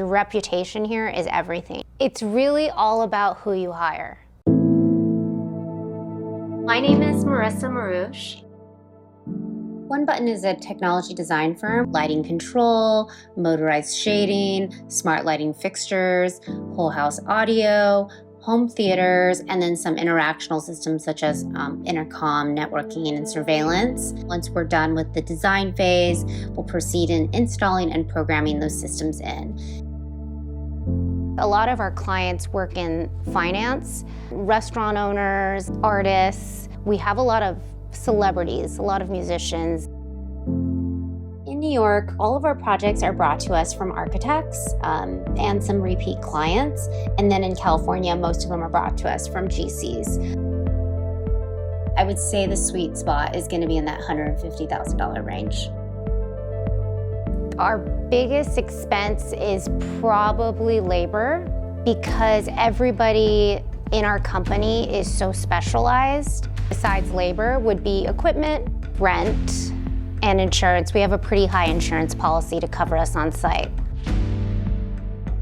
reputation here is everything. It's really all about who you hire. My name is Marisa Marouche. One Button is a technology design firm. Lighting control, motorized shading, smart lighting fixtures, whole house audio, home theaters, and then some interactional systems such as intercom, networking, and surveillance. Once we're done with the design phase, we'll proceed in installing and programming those systems in. A lot of our clients work in finance, restaurant owners, artists. We have a lot of celebrities, a lot of musicians. In New York, all of our projects are brought to us from architects and some repeat clients. And then in California, most of them are brought to us from GCs. I would say the sweet spot is going to be in that $150,000 range. Our biggest expense is probably labor, because everybody in our company is so specialized. Besides labor would be equipment, rent, and insurance. We have a pretty high insurance policy to cover us on site.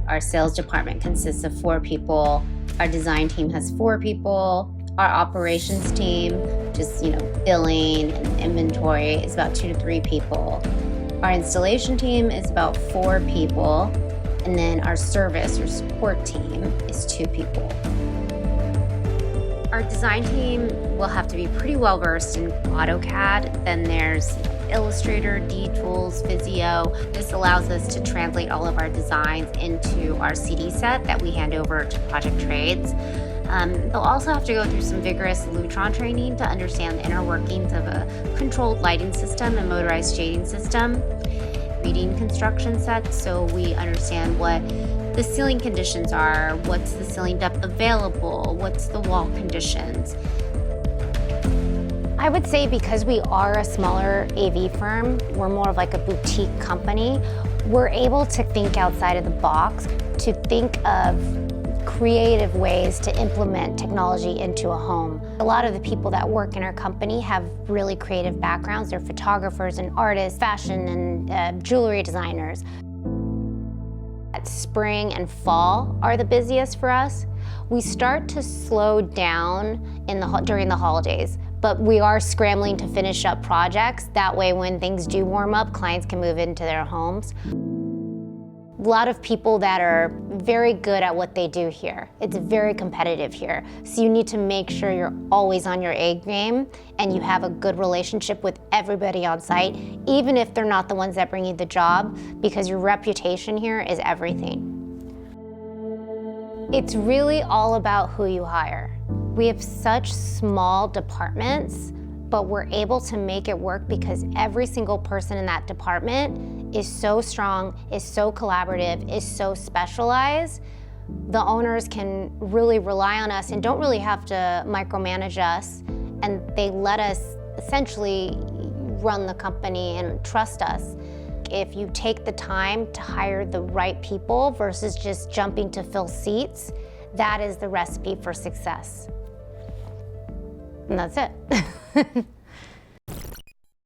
Our sales department consists of 4 people. Our design team has 4 people. Our operations team, just billing and inventory, is about 2 to 3 people. Our installation team is about 4 people. And then our service or support team is 2 people. Our design team will have to be pretty well versed in AutoCAD. Then there's Illustrator, D-Tools, Visio. This allows us to translate all of our designs into our CD set that we hand over to project trades. They'll also have to go through some vigorous Lutron training to understand the inner workings of a controlled lighting system and motorized shading system. Reading construction sets so we understand what the ceiling conditions are, what's the ceiling depth available, what's the wall conditions. I would say because we are a smaller AV firm, we're more of like a boutique company, we're able to think outside of the box, to think of creative ways to implement technology into a home. A lot of the people that work in our company have really creative backgrounds. They're photographers and artists, fashion and jewelry designers. Spring and fall are the busiest for us. We start to slow down during the holidays, but we are scrambling to finish up projects. That way, when things do warm up, clients can move into their homes. A lot of people that are very good at what they do here. It's very competitive here. So you need to make sure you're always on your A game and you have a good relationship with everybody on site, even if they're not the ones that bring you the job, because your reputation here is everything. It's really all about who you hire. We have such small departments, but we're able to make it work because every single person in that department is so strong, is so collaborative, is so specialized. The owners can really rely on us and don't really have to micromanage us, and they let us essentially run the company and trust us. If you take the time to hire the right people versus just jumping to fill seats, that is the recipe for success. And that's it.